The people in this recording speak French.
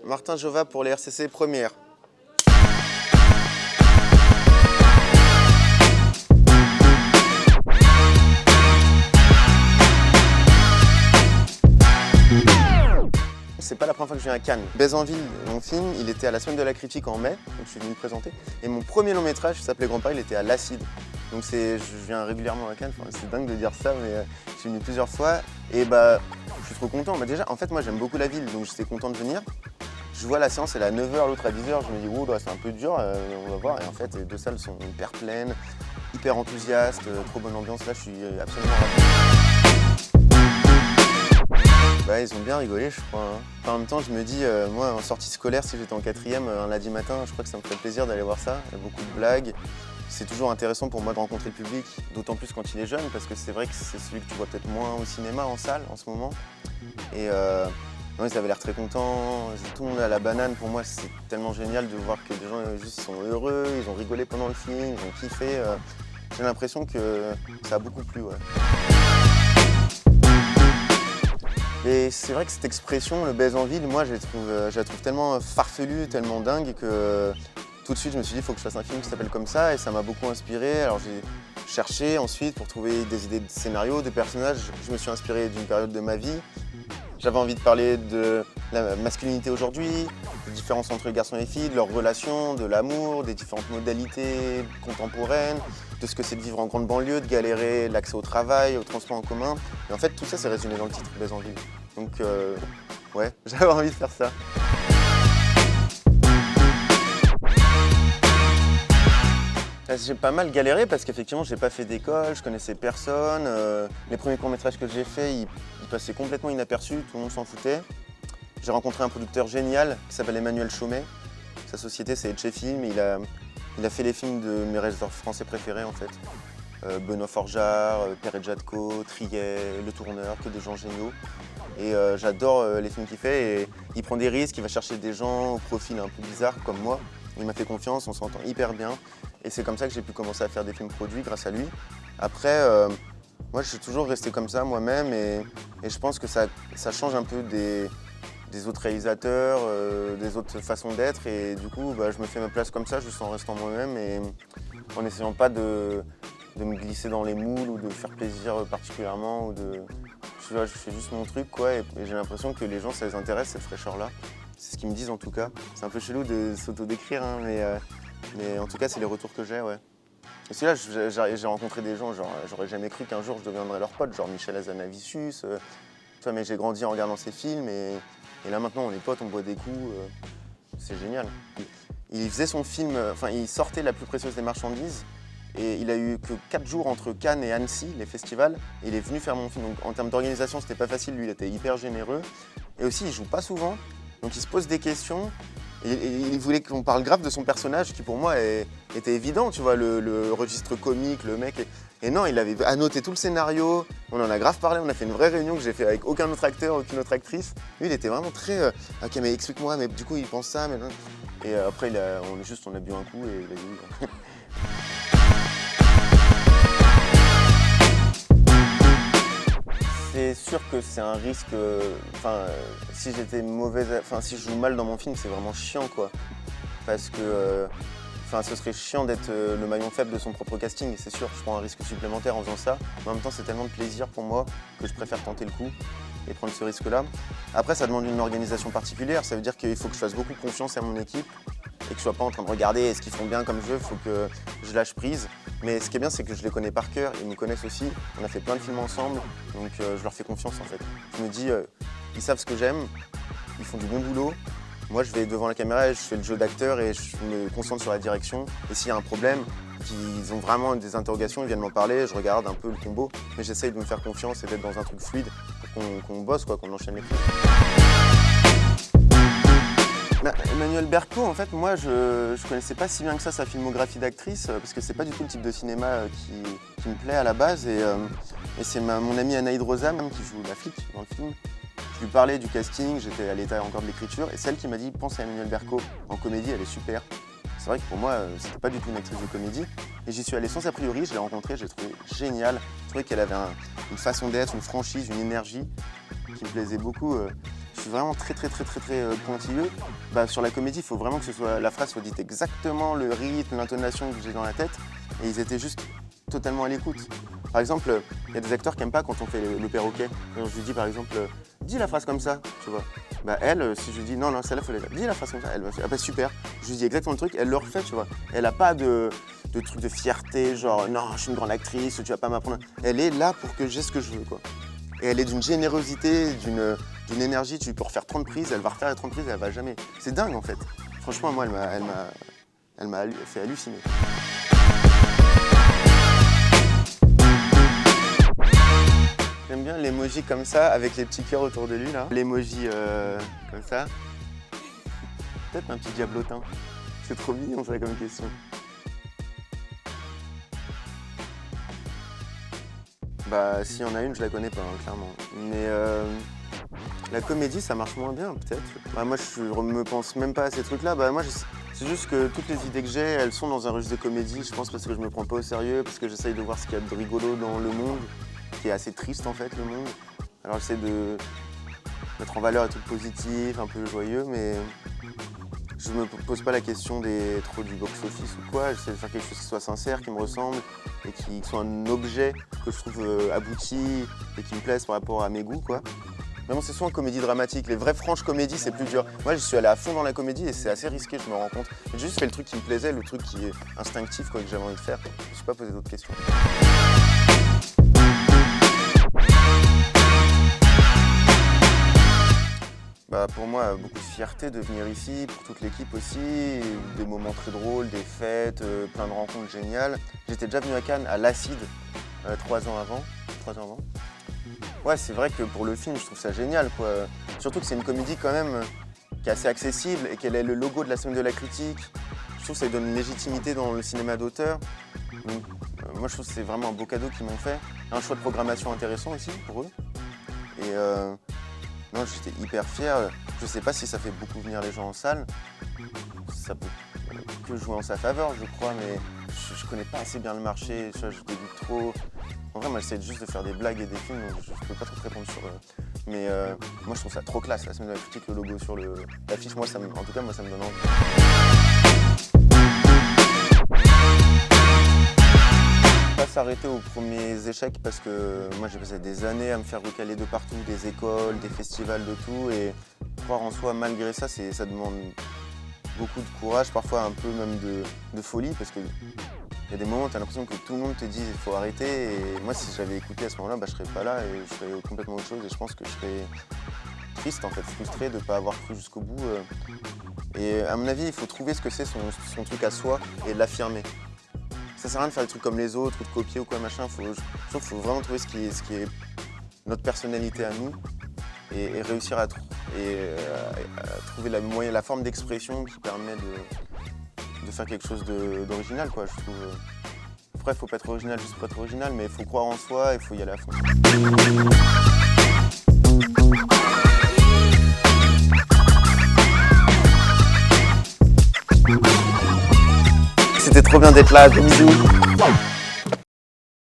Martin Jova pour les RCC première. C'est pas la première fois que je viens à Cannes. Baise en ville, mon film, il était à la Semaine de la Critique en mai, donc je suis venu le présenter. Et mon premier long métrage, qui s'appelait Grand Paris, il était à l'Acide. Donc je viens régulièrement à Cannes, enfin, c'est dingue de dire ça, mais je suis venu plusieurs fois. Et bah, je suis trop content. Bah, déjà, en fait, moi j'aime beaucoup la ville, donc j'étais content de venir. Je vois la séance, elle est à 9h, l'autre à 10h, je me dis, oh, bah, c'est un peu dur, on va voir. Et en fait, les deux salles sont hyper pleines, hyper enthousiastes, trop bonne ambiance. Là, je suis absolument ravi. Bah, ils ont bien rigolé, je crois. Enfin, en même temps, je me dis, moi, en sortie scolaire, si j'étais en 4e, un lundi matin, je crois que ça me ferait plaisir d'aller voir ça. Il y a beaucoup de blagues. C'est toujours intéressant pour moi de rencontrer le public, d'autant plus quand il est jeune, parce que c'est vrai que c'est celui que tu vois peut-être moins au cinéma, en salle, en ce moment. Et non, ils avaient l'air très contents. Tout le monde à la banane. Pour moi, c'est tellement génial de voir que des gens juste sont heureux, ils ont rigolé pendant le film, ils ont kiffé. J'ai l'impression que ça a beaucoup plu, ouais. Et c'est vrai que cette expression, le baise en ville, moi je la trouve tellement farfelue, tellement dingue que tout de suite je me suis dit il faut que je fasse un film qui s'appelle comme ça et ça m'a beaucoup inspiré. Alors j'ai cherché ensuite pour trouver des idées de scénario, de personnages. Je me suis inspiré d'une période de ma vie. J'avais envie de parler de la masculinité aujourd'hui, des différences entre les garçons et les filles, de leurs relations, de l'amour, des différentes modalités contemporaines, de ce que c'est de vivre en grande banlieue, de galérer, l'accès au travail, au transport en commun. Et en fait, tout ça, c'est résumé dans le titre, Baise en ville. Donc, ouais, j'avais envie de faire ça. J'ai pas mal galéré parce qu'effectivement, j'ai pas fait d'école, je connaissais personne. Les premiers courts-métrages que j'ai faits, ils passaient complètement inaperçus, tout le monde s'en foutait. J'ai rencontré un producteur génial qui s'appelle Emmanuel Chaumet. Sa société, c'est Etche Film. Il a fait les films de mes réalisateurs français préférés, en fait. Benoît Forjard, Pierre Jadko, Triet, Le Tourneur, que des gens géniaux. Et j'adore les films qu'il fait. Et il prend des risques, il va chercher des gens au profil un peu bizarre comme moi. Il m'a fait confiance, on s'entend hyper bien. Et c'est comme ça que j'ai pu commencer à faire des films produits grâce à lui. Après, moi je suis toujours resté comme ça moi-même et je pense que ça change un peu des autres réalisateurs, des autres façons d'être. Et du coup, bah, je me fais ma place comme ça, juste en restant moi-même et en n'essayant pas de me glisser dans les moules ou de faire plaisir particulièrement. Ou je fais juste mon truc, quoi, et j'ai l'impression que les gens, ça les intéresse, cette fraîcheur-là. C'est ce qu'ils me disent en tout cas. C'est un peu chelou de s'auto-décrire, hein, mais en tout cas, c'est les retours que j'ai, ouais. Et c'est là, j'ai rencontré des gens, genre, j'aurais jamais cru qu'un jour je deviendrais leur pote, genre Michel Hazanavicius. Tu vois, mais j'ai grandi en regardant ses films et là maintenant on est potes, on boit des coups, c'est génial. Il faisait son film, enfin il sortait La plus précieuse des marchandises et il a eu que 4 jours entre Cannes et Annecy, les festivals, et il est venu faire mon film. Donc en termes d'organisation, c'était pas facile, lui il était hyper généreux. Et aussi il joue pas souvent, donc il se pose des questions. Et il voulait qu'on parle grave de son personnage qui pour moi était évident, tu vois, le registre comique, le mec. Et non, il avait annoté tout le scénario, on en a grave parlé, on a fait une vraie réunion que j'ai fait avec aucun autre acteur, aucune autre actrice. Lui, il était vraiment très ok, mais explique-moi, mais du coup, il pense ça, mais non. Et après, on a bu un coup et il a dit oui. C'est sûr que c'est un risque, si j'étais mauvaise, si je joue mal dans mon film, c'est vraiment chiant, quoi. Parce que, ce serait chiant d'être le maillon faible de son propre casting, c'est sûr, je prends un risque supplémentaire en faisant ça. Mais en même temps, c'est tellement de plaisir pour moi que je préfère tenter le coup et prendre ce risque-là. Après, ça demande une organisation particulière, ça veut dire qu'il faut que je fasse beaucoup confiance à mon équipe et que je sois pas en train de regarder est-ce qu'ils font bien comme jeu, il faut que je lâche prise. Mais ce qui est bien, c'est que je les connais par cœur, ils me connaissent aussi, on a fait plein de films ensemble, donc je leur fais confiance en fait. Je me dis, ils savent ce que j'aime, ils font du bon boulot. Moi, je vais devant la caméra et je fais le jeu d'acteur et je me concentre sur la direction. Et s'il y a un problème, qu'ils ont vraiment des interrogations, ils viennent m'en parler, je regarde un peu le combo, mais j'essaye de me faire confiance et d'être dans un truc fluide pour qu'on bosse, quoi, qu'on enchaîne les films. Emmanuelle Berco, en fait, moi, je connaissais pas si bien que ça sa filmographie d'actrice, parce que c'est pas du tout le type de cinéma qui me plaît à la base. Et c'est mon amie Anaïd Rosa, même, qui joue la flic dans le film. Je lui parlais du casting, j'étais à l'état encore de l'écriture, et c'est elle qui m'a dit « pense à Emmanuelle Berco, en comédie, elle est super ». C'est vrai que pour moi, c'était pas du tout une actrice de comédie. Et j'y suis allé sans a priori, je l'ai rencontrée, je l'ai trouvée géniale. Je trouvais qu'elle avait une façon d'être, une franchise, une énergie qui me plaisait beaucoup. Je je suis vraiment très pointilleux. Sur la comédie, il faut vraiment que la phrase soit dite exactement, le rythme, l'intonation que j'ai dans la tête. Et ils étaient juste totalement à l'écoute. Par exemple, il y a des acteurs qui n'aiment pas quand on fait le perroquet. Quand je lui dis par exemple, dis la phrase comme ça, tu vois. Elle, si je lui dis non, celle-là, faut la dire. Dis la phrase comme ça, elle va faire, super. Je lui dis exactement le truc, elle le refait, tu vois. Elle n'a pas de truc de fierté, genre non, je suis une grande actrice, tu vas pas m'apprendre. Elle est là pour que j'ai ce que je veux, quoi. Et elle est d'une générosité, d'une énergie, tu peux refaire 30 prises, elle va refaire les 30 prises, elle va jamais. C'est dingue en fait. Franchement, moi, elle m'a fait halluciner. J'aime bien l'emoji comme ça, avec les petits cœurs autour de lui là. L'emoji comme ça. Peut-être un petit diablotin. C'est trop mignon ça comme question. S'il y en a une, je la connais pas, clairement. Mais la comédie, ça marche moins bien, peut-être. Moi, je me pense même pas à ces trucs-là. C'est juste que toutes les idées que j'ai, elles sont dans un registre de comédie, je pense, parce que je me prends pas au sérieux, parce que j'essaye de voir ce qu'il y a de rigolo dans le monde, qui est assez triste, en fait, le monde. Alors, j'essaie de mettre en valeur des trucs positifs, un peu joyeux, mais je me pose pas la question trop du box-office ou quoi. J'essaie de faire quelque chose qui soit sincère, qui me ressemble et qui soit un objet que je trouve abouti et qui me plaise par rapport à mes goûts, quoi. Mais bon, c'est souvent comédie dramatique. Les vraies franches comédies, c'est plus dur. Moi, je suis allé à fond dans la comédie et c'est assez risqué, je me rends compte. J'ai juste fait le truc qui me plaisait, le truc qui est instinctif, quoi, que j'avais envie de faire. Je me suis pas posé d'autres questions. Pour moi, beaucoup de fierté de venir ici, pour toute l'équipe aussi, des moments très drôles, des fêtes, plein de rencontres géniales. J'étais déjà venu à Cannes, à l'Acide, 3 ans avant. Ouais, c'est vrai que pour le film, je trouve ça génial, quoi. Surtout que c'est une comédie quand même qui est assez accessible et qu'elle est le logo de la semaine de la critique. Je trouve que ça lui donne une légitimité dans le cinéma d'auteur. Donc, moi, je trouve que c'est vraiment un beau cadeau qu'ils m'ont fait. Un choix de programmation intéressant aussi pour eux. Et non, j'étais hyper fier. Je sais pas si ça fait beaucoup venir les gens en salle. Ça peut que jouer en sa faveur, je crois, mais je connais pas assez bien le marché. Je débute trop. En vrai, moi, j'essaie juste de faire des blagues et des films, donc je peux pas trop te répondre sur Mais moi, je trouve ça trop classe, la semaine de la critique, le logo sur l'affiche. Moi, en tout cas, moi, ça me donne envie. Pas s'arrêter aux premiers échecs parce que moi j'ai passé des années à me faire recaler de partout, des écoles, des festivals, de tout, et croire en soi malgré ça, ça demande beaucoup de courage, parfois un peu même de folie, parce que il y a des moments où tu as l'impression que tout le monde te dit il faut arrêter, et moi si j'avais écouté à ce moment-là, je serais pas là et je ferais complètement autre chose, et je pense que je serais triste en fait, frustré de ne pas avoir cru jusqu'au bout. Et à mon avis, il faut trouver ce que c'est son truc à soi et l'affirmer. Ça sert à rien de faire des trucs comme les autres ou de copier ou quoi machin. Je trouve qu'il faut vraiment trouver ce qui est notre personnalité à nous et réussir à trouver la forme d'expression qui permet de faire quelque chose d'original, quoi. Je trouve. Après, il faut pas être original juste pour être original, mais il faut croire en soi et il faut y aller à fond. C'était trop bien d'être là, gros bisous.